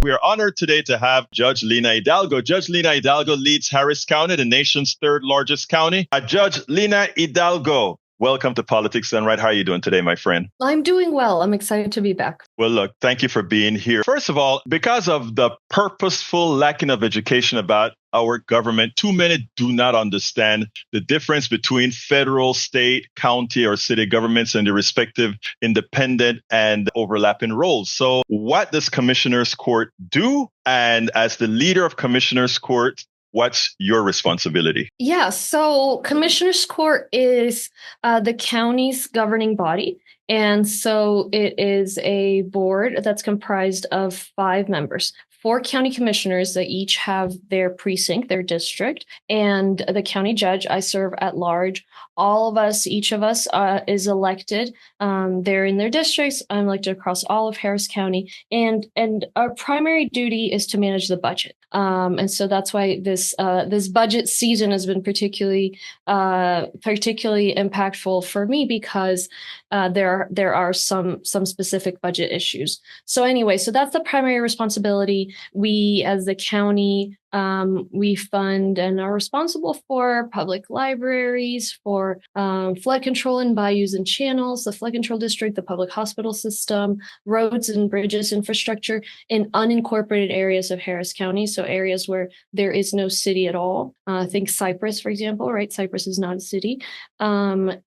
We are honored today to have Judge Lina Hidalgo. Judge Lina Hidalgo leads Harris County, the nation's third largest county. Judge Lina Hidalgo, welcome to Politics Done Right. How are you doing today, my friend? I'm doing well. I'm excited to be back. Well, look, thank you for being here. First of all, because of the purposeful lacking of education about our government, too many do not understand the difference between federal, state, county, or city governments and the respective independent and overlapping roles. So what does Commissioner's Court do? And as the leader of Commissioner's Court, what's your responsibility? Yeah, so Commissioner's Court is the county's governing body. And so it is a board that's comprised of 5 members. 4 county commissioners that each have their precinct, their district, and the county judge. I serve at large. All of us, each of us is elected. They're in their districts. I'm elected across all of Harris County. And our primary duty is to manage the budget. And so that's why this budget season has been particularly impactful for me, because there are some specific budget issues. So anyway, so that's the primary responsibility. We, as the county, we fund and are responsible for public libraries, for flood control and bayous and channels, the flood control district, the public hospital system, roads and bridges infrastructure in unincorporated areas of Harris County. So areas where there is no city at all. Think Cypress, for example, right? Cypress is not a city. And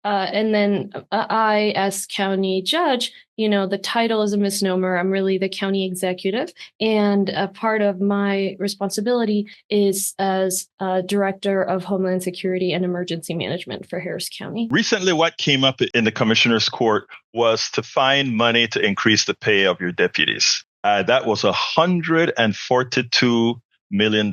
then I, as county judge, the title is a misnomer. I'm really the county executive. And a part of my responsibility is as Director of Homeland Security and Emergency Management for Harris County. Recently, what came up in the Commissioner's Court was to find money to increase the pay of your deputies. That was $142 million.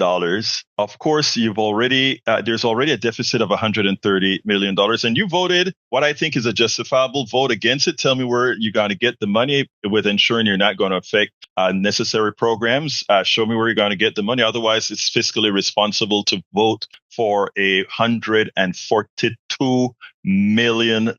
Of course, there's already a deficit of $130 million, and you voted what I think is a justifiable vote against it. Tell me where you're going to get the money with ensuring you're not going to affect necessary programs. Show me where you're going to get the money. Otherwise, it's fiscally responsible to vote for a $142 million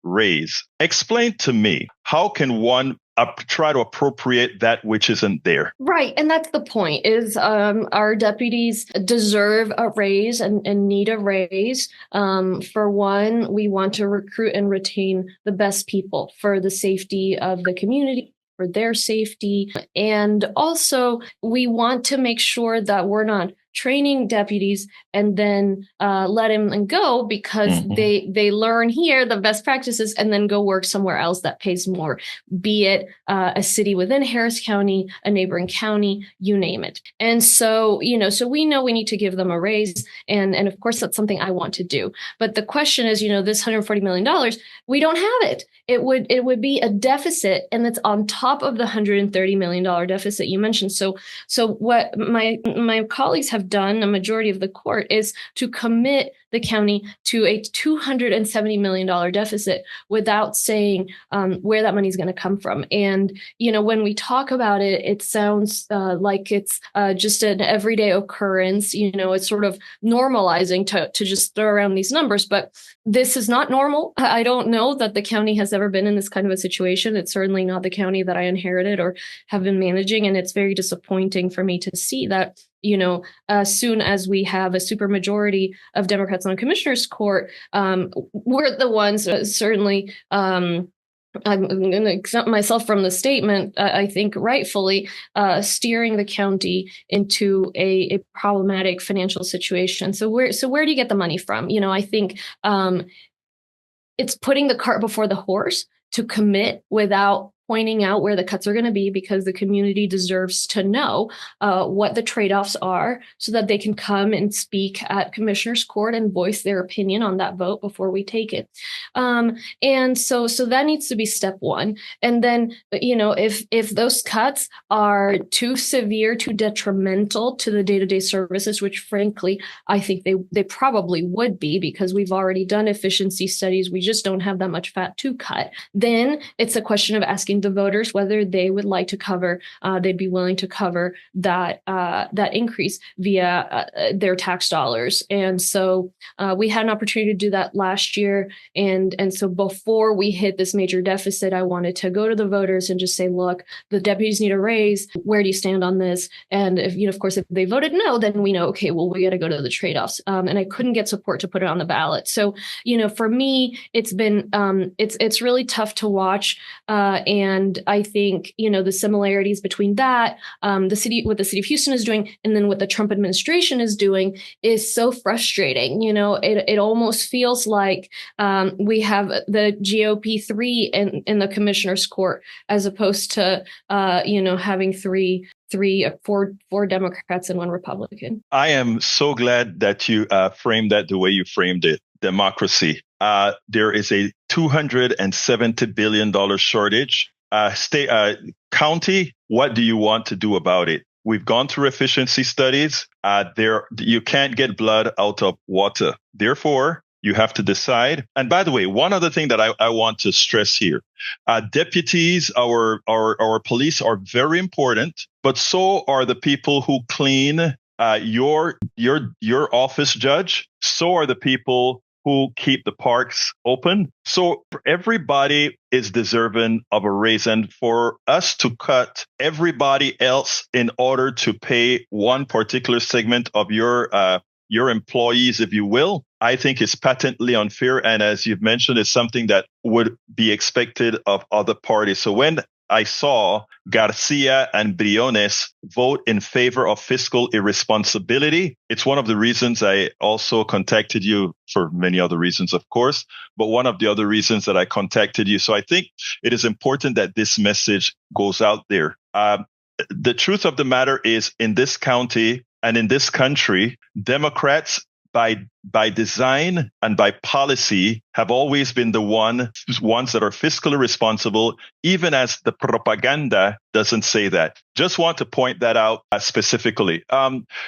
raise. Explain to me, how can one try to appropriate that which isn't there? Right. And that's the point, is our deputies deserve a raise and need a raise. For one, we want to recruit and retain the best people for the safety of the community, for their safety. And also, we want to make sure that we're not training deputies and then let them go because they learn here the best practices and then go work somewhere else that pays more, be it a city within Harris County, a neighboring county, you name it. And so, so we know we need to give them a raise. And of course, that's something I want to do. But the question is, this $140 million, we don't have it. It would be a deficit, and that's on top of the $130 million deficit you mentioned. So what my colleagues have done, a majority of the court, is to commit the county to a $270 million deficit without saying where that money is going to come from. And, when we talk about it, it sounds like it's just an everyday occurrence. It's sort of normalizing to just throw around these numbers. But this is not normal. I don't know that the county has ever been in this kind of a situation. It's certainly not the county that I inherited or have been managing. And it's very disappointing for me to see that, as soon as we have a supermajority of Democrats on Commissioner's Court, we're the ones certainly. I'm going to exempt myself from the statement, I think rightfully, steering the county into a problematic financial situation. So where do you get the money from? I think it's putting the cart before the horse to commit without pointing out where the cuts are going to be, because the community deserves to know what the trade-offs are so that they can come and speak at Commissioner's Court and voice their opinion on that vote before we take it. And so that needs to be step one. And then, if those cuts are too severe, too detrimental to the day-to-day services, which frankly, I think they probably would be, because we've already done efficiency studies, we just don't have that much fat to cut, then it's a question of asking asking the voters whether they would like to cover, they'd be willing to cover that increase via their tax dollars. And so we had an opportunity to do that last year. And so before we hit this major deficit, I wanted to go to the voters and just say, look, the deputies need a raise. Where do you stand on this? And if, of course, if they voted no, then we know, okay, well, we got to go to the trade-offs. And I couldn't get support to put it on the ballot. So, for me, it's been, it's really tough to watch. And I think, the similarities between that, what the city of Houston is doing, and then what the Trump administration is doing is so frustrating. It almost feels like we have the GOP 3 in the commissioner's court, as opposed to, having four Democrats and one Republican. I am so glad that you framed that the way you framed it. Democracy. There is a $270 billion shortage. County, what do you want to do about it? We've gone through efficiency studies. You can't get blood out of water. Therefore, you have to decide. And by the way, one other thing that I want to stress here, deputies, our police are very important, but so are the people who clean your office, Judge. So are the people who keep the parks open. So everybody is deserving of a raise. And for us to cut everybody else in order to pay one particular segment of your employees, if you will, I think is patently unfair. And as you've mentioned, it's something that would be expected of other parties. So when I saw Garcia and Briones vote in favor of fiscal irresponsibility, it's one of the reasons I also contacted you, for many other reasons, of course, but one of the other reasons that I contacted you. So I think it is important that this message goes out there. The truth of the matter is, in this county and in this country, Democrats by design and by policy have always been the ones that are fiscally responsible, even as the propaganda doesn't say that. Just want to point that out specifically.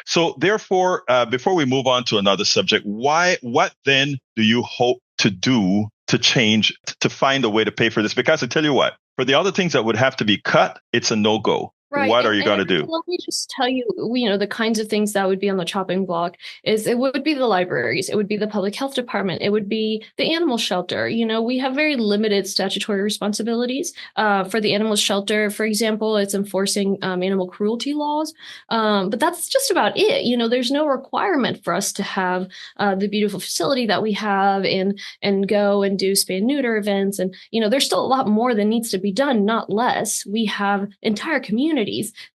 So therefore, before we move on to another subject, what then do you hope to do to change, to find a way to pay for this? Because I tell you what, for the other things that would have to be cut, it's a no-go. Right. What are you going to do? Let me just tell you, the kinds of things that would be on the chopping block is it would be the libraries. It would be the public health department. It would be the animal shelter. We have very limited statutory responsibilities for the animal shelter. For example, it's enforcing animal cruelty laws. But that's just about it. There's no requirement for us to have the beautiful facility that we have and go and do spay and neuter events. And, there's still a lot more that needs to be done, not less. We have entire communities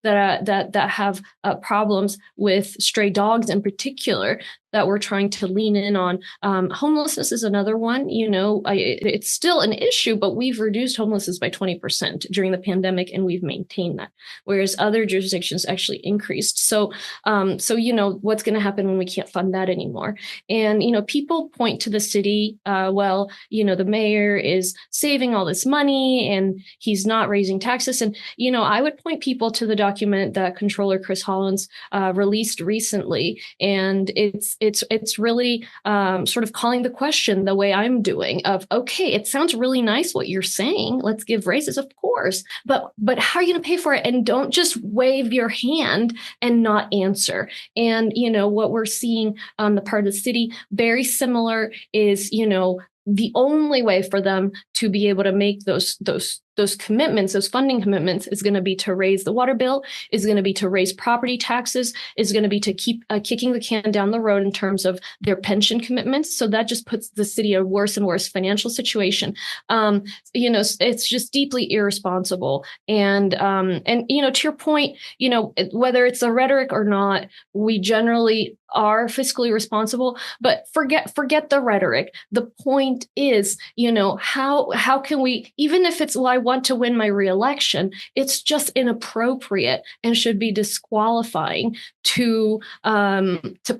that have problems with stray dogs in particular that we're trying to lean in on. Homelessness is another one. It's still an issue, but we've reduced homelessness by 20% during the pandemic, and we've maintained that, whereas other jurisdictions actually increased. So what's going to happen when we can't fund that anymore? And people point to the city. The mayor is saving all this money, and he's not raising taxes. And I would point people to the document that Controller Chris Hollins released recently, and it's really sort of calling the question the way I'm doing of, okay, it sounds really nice what you're saying. Let's give raises, of course. But how are you going to pay for it? And don't just wave your hand and not answer. And, what we're seeing on the part of the city, very similar, is, the only way for them to be able to make those commitments, those funding commitments, is going to be to raise the water bill, is going to be to raise property taxes, is going to be to keep kicking the can down the road in terms of their pension commitments. So that just puts the city in a worse and worse financial situation. It's just deeply irresponsible. And to your point, whether it's a rhetoric or not, we generally are fiscally responsible, but forget the rhetoric. The point is, how can we, even if it's, well, I want to win my reelection, it's just inappropriate and should be disqualifying to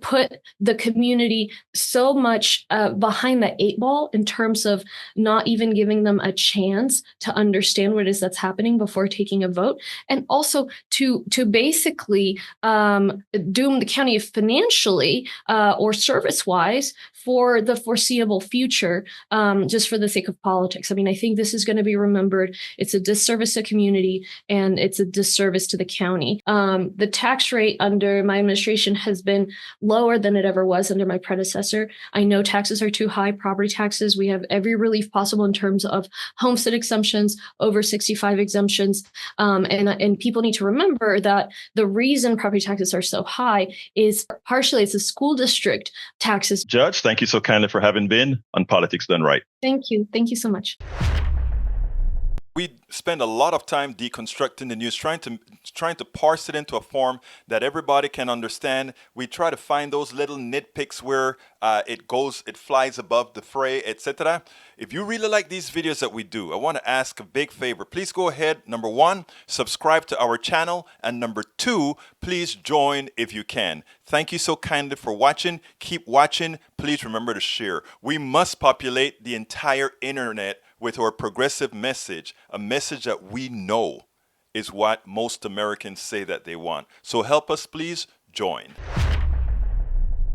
put the community so much behind the eight ball in terms of not even giving them a chance to understand what it is that's happening before taking a vote, and also to basically doom the county financially or service-wise for the foreseeable future, just for the sake of politics. I mean, I think this is going to be remembered forward. It's a disservice to community, and it's a disservice to the county. The tax rate under my administration has been lower than it ever was under my predecessor. I know taxes are too high, property taxes. We have every relief possible in terms of homestead exemptions, over 65 exemptions. And people need to remember that the reason property taxes are so high is partially it's a school district taxes. Judge, thank you so kindly for having been on Politics Done Right. Thank you. Thank you so much. We spend a lot of time deconstructing the news, trying to parse it into a form that everybody can understand. We try to find those little nitpicks where it flies above the fray, etc. If you really like these videos that we do, I want to ask a big favor. Please go ahead, number one, subscribe to our channel, and number two, please join if you can. Thank you so kindly for watching. Keep watching. Please remember to share. We must populate the entire internet with our progressive message, a message that we know is what most Americans say that they want. So help us, please join.